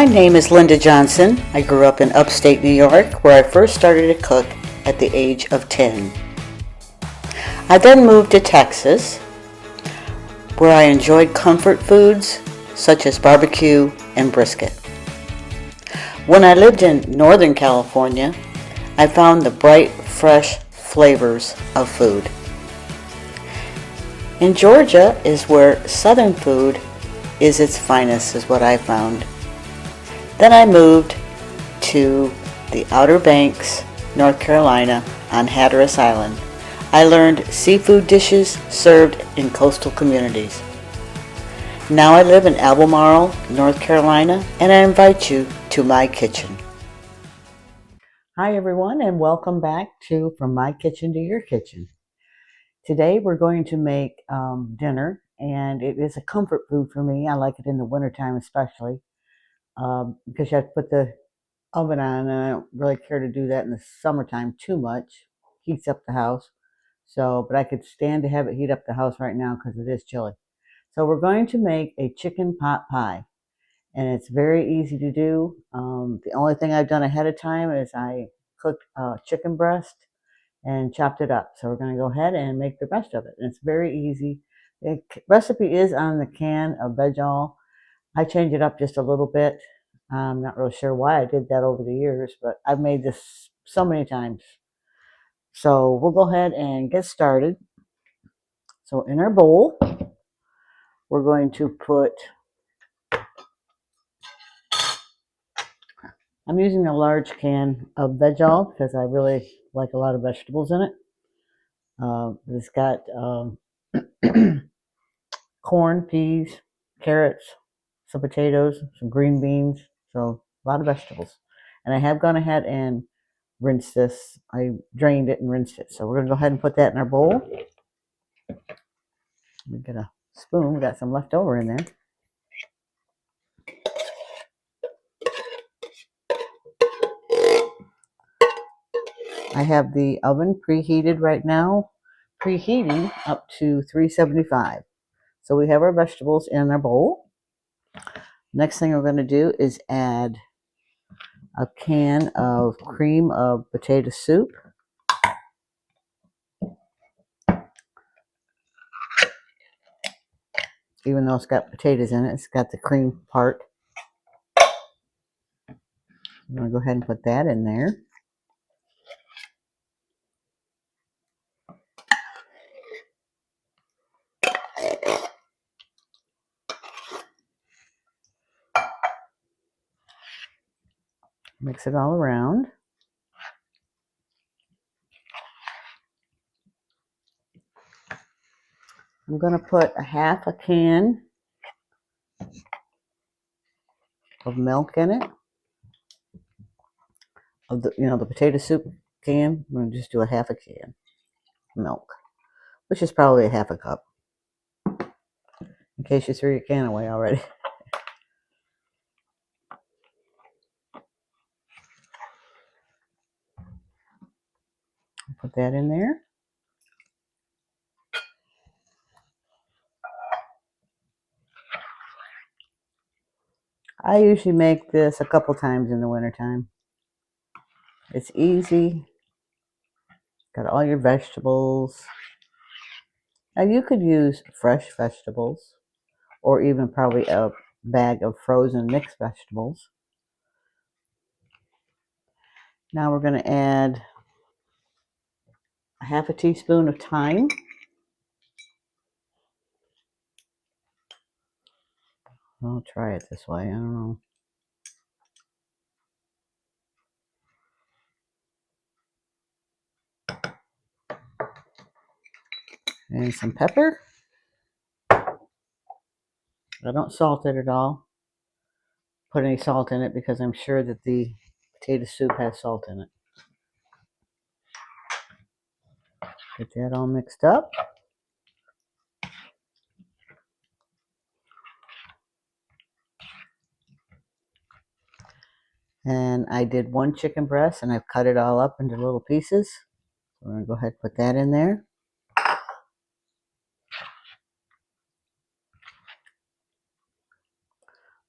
My name is Linda Johnson. I grew up in upstate New York, where I first started to cook at the age of 10. I then moved to Texas, where I enjoyed comfort foods such as barbecue and brisket. When I lived in Northern California, I found the bright, fresh flavors of food. In Georgia is where Southern food is its finest, is what I found. Then I moved to the Outer Banks, North Carolina, on Hatteras Island. I learned seafood dishes served in coastal communities. Now I live in Albemarle, North Carolina, and I invite you to my kitchen. Hi everyone, and welcome back to From My Kitchen to Your Kitchen. Today we're going to make dinner, and it is a comfort food for me. I like it in the wintertime especially, because you have to put the oven on, and I don't really care to do that in the summertime too much. Heats up the house. But I could stand to have it heat up the house right now because it is chilly. So we're going to make a chicken pot pie, and it's very easy to do. The only thing I've done ahead of time is I cooked chicken breast and chopped it up. So we're going to go ahead and make the rest of it. And it's very easy. The recipe is on the can of veg-all. I changed it up just a little bit. I'm not really sure why I did that over the years, but I've made this so many times. So we'll go ahead and get started. So in our bowl, we're going to put, I'm using a large can of veg-all because I really like a lot of vegetables in it. It's got corn, peas, carrots, some potatoes, some green beans, so a lot of vegetables. And I have gone ahead and rinsed this. I drained it and rinsed it. So we're going to go ahead and put that in our bowl. Let me get a spoon. We got some left over in there. I have the oven preheated right now, preheating up to 375. So we have our vegetables in our bowl. Next thing we're going to do is add a can of cream of potato soup. Even though it's got potatoes in it, it's got the cream part. I'm going to go ahead and put that in there. Mix it all around. I'm going to put a half a can of milk in it. Of the potato soup can. I'm going to just do a half a can of milk, which is probably a half a cup, in case you threw your can away already. Put that in there. I usually make this a couple times in the wintertime. It's easy. Got all your vegetables. Now you could use fresh vegetables, or even probably a bag of frozen mixed vegetables. Now we're going to add a half a teaspoon of thyme. I'll try it this way. I don't know. And some pepper. I don't salt it at all. Put any salt in it because I'm sure that the potato soup has salt in it. Get that all mixed up. And I did one chicken breast, and I've cut it all up into little pieces. So I'm going to go ahead and put that in there.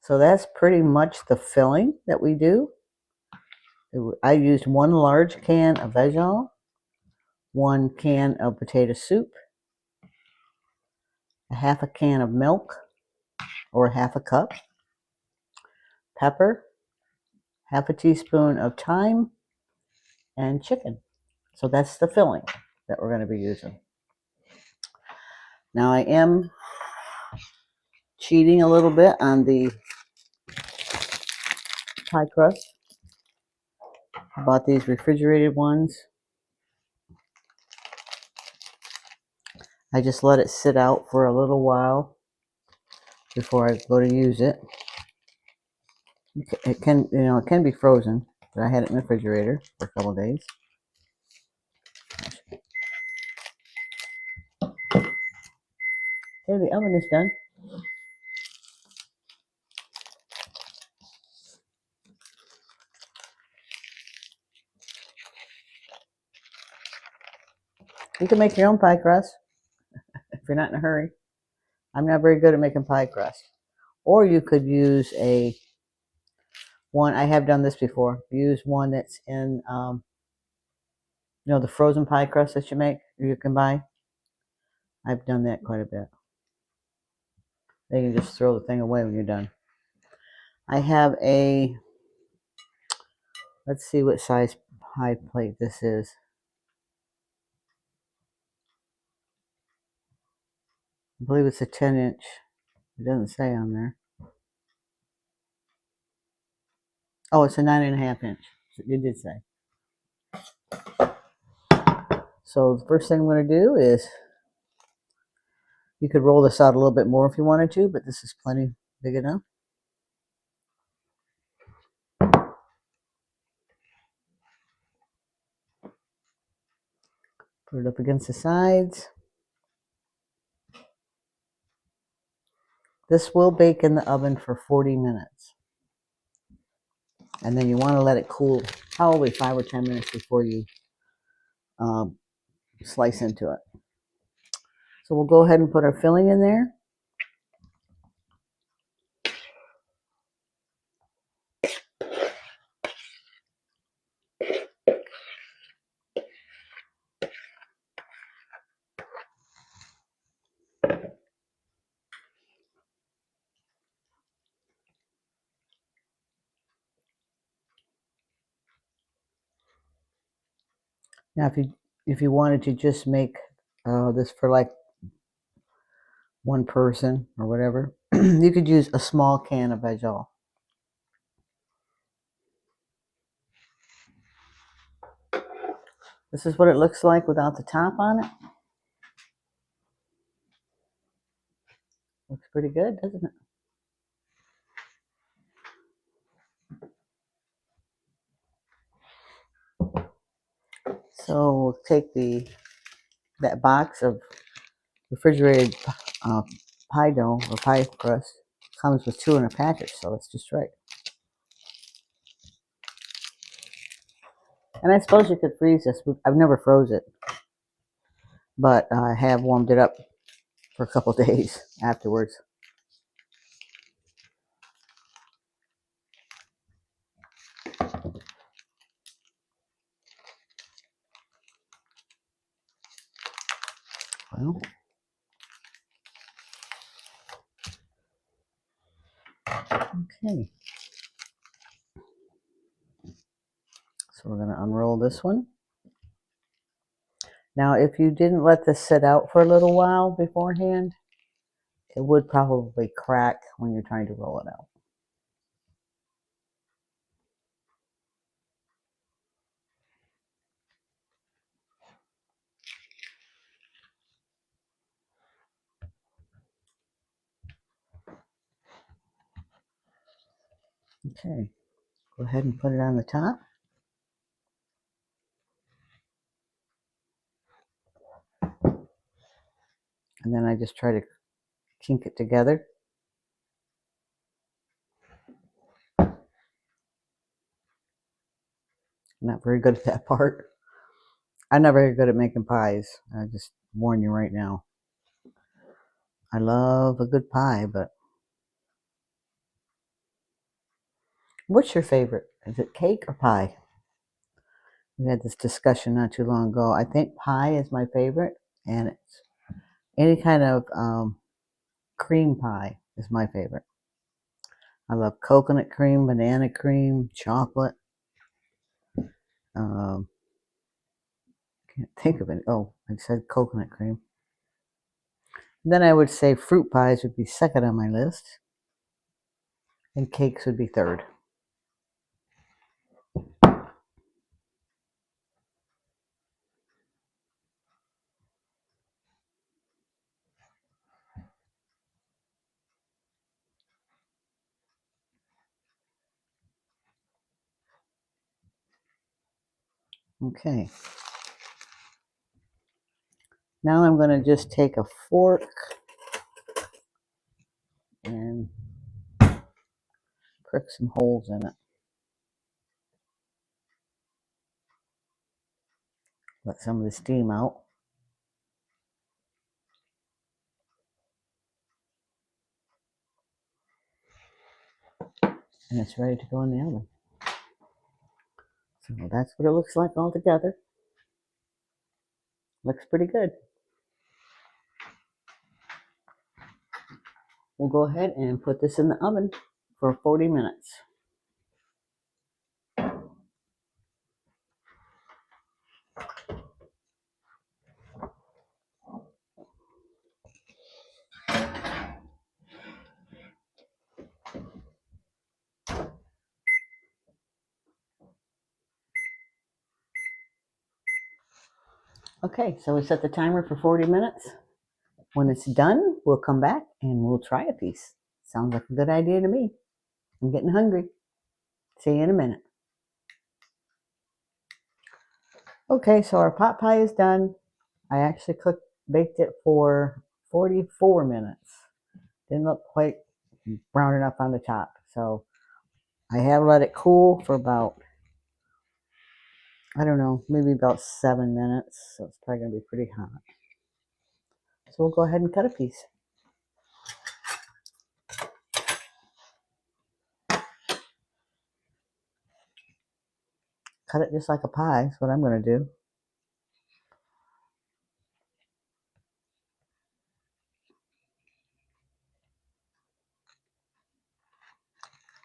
So that's pretty much the filling that we do. I used 1 large can of vegetable, 1 can of potato soup, a half a can of milk, or half a cup, pepper, half a teaspoon of thyme, and chicken. So that's the filling that we're going to be using. Now I am cheating a little bit on the pie crust. I bought these refrigerated ones. I just let it sit out for a little while before I go to use it. It can be frozen, but I had it in the refrigerator for a couple of days. Okay, the oven is done. You can make your own pie crust if you're not in a hurry. I'm not very good at making pie crust. Or you could use one, I have done this before, use one that's in, the frozen pie crust that you can buy. I've done that quite a bit. Then you just throw the thing away when you're done. I have let's see what size pie plate this is. I believe it's a 10-inch. It doesn't say on there. Oh, it's a 9.5-inch. It did say. So the first thing I'm going to do is, you could roll this out a little bit more if you wanted to, but this is plenty big enough. Put it up against the sides. This will bake in the oven for 40 minutes. And then you want to let it cool probably 5 or 10 minutes before you slice into it. So we'll go ahead and put our filling in there. Now, if you wanted to just make this for like one person or whatever, you could use a small can of veg oil. This is what it looks like without the top on it. Looks pretty good, doesn't it? So we'll take that box of refrigerated pie dough or pie crust. Comes with 2 in a package, so it's just right. And I suppose you could freeze this. I've never froze it, but I have warmed it up for a couple days afterwards. Well, okay. So we're going to unroll this one. Now, if you didn't let this sit out for a little while beforehand, it would probably crack when you're trying to roll it out. Okay, go ahead and put it on the top. And then I just try to kink it together. I'm not very good at that part. I'm not very good at making pies. I just warn you right now. I love a good pie, but What's your favorite? Is it cake or pie? We had this discussion not too long ago. I think pie is my favorite, and it's any kind of cream pie is my favorite. I love coconut cream, banana cream, chocolate. Um, can't think of it. Oh, I said coconut cream. Then I would say fruit pies would be second on my list, and cakes would be third. Okay. Now I'm going to just take a fork and prick some holes in it. Let some of the steam out. And it's ready to go in the oven. So that's what it looks like all together. Looks pretty good. We'll go ahead and put this in the oven for 40 minutes. Okay, so we set the timer for 40 minutes. When it's done, we'll come back and we'll try a piece. Sounds like a good idea to me. I'm getting hungry. See you in a minute. Okay, so our pot pie is done. I actually baked it for 44 minutes. Didn't look quite brown enough on the top. So I have let it cool for about, I don't know, maybe about 7 minutes. So it's probably going to be pretty hot. So we'll go ahead and cut a piece. Cut it just like a pie is what I'm going to do.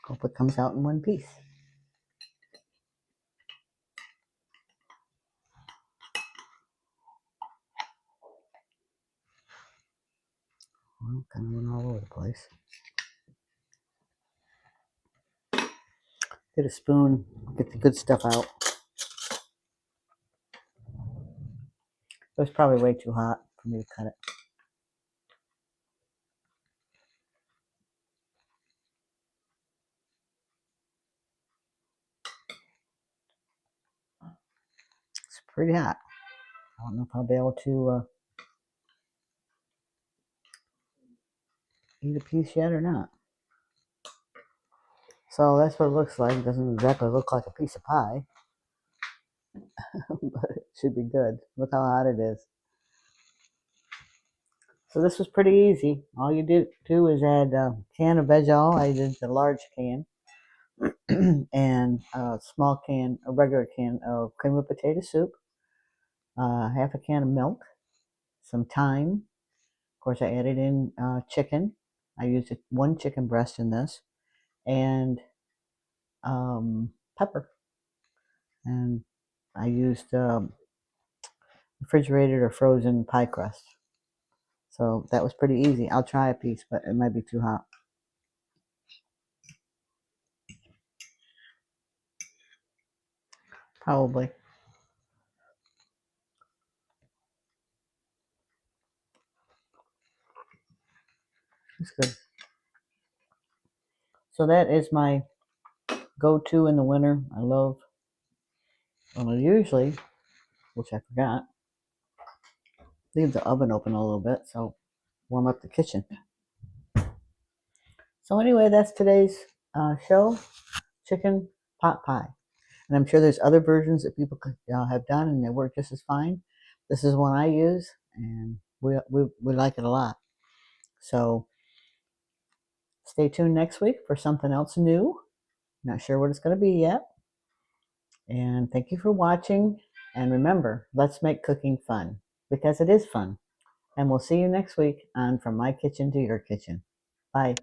Hope it comes out in one piece. Well, kind of went all over the place. Get a spoon, get the good stuff out. It was probably way too hot for me to cut it. It's pretty hot. I don't know if I'll be able to eat a piece yet or not. So that's what it looks like. It doesn't exactly look like a piece of pie, but it should be good. Look how hot it is. So this was pretty easy. All you do is add a can of veg oil. I did the large can. And a small can, a regular can of cream of potato soup, half a can of milk, some thyme. Of course, I added in chicken. I used one chicken breast in this, and pepper. And I used refrigerated or frozen pie crust. So that was pretty easy. I'll try a piece, but it might be too hot. Probably. It's good. So that is my go-to in the winter. I love, well, usually, which I forgot, leave the oven open a little bit so warm up the kitchen. So anyway, that's today's show, chicken pot pie. And I'm sure there's other versions that people have done and they work just as fine. This is one I use, and we like it a lot. So stay tuned next week for something else new. Not sure what it's going to be yet. And thank you for watching. And remember, let's make cooking fun, because it is fun. And we'll see you next week on From My Kitchen to Your Kitchen. Bye.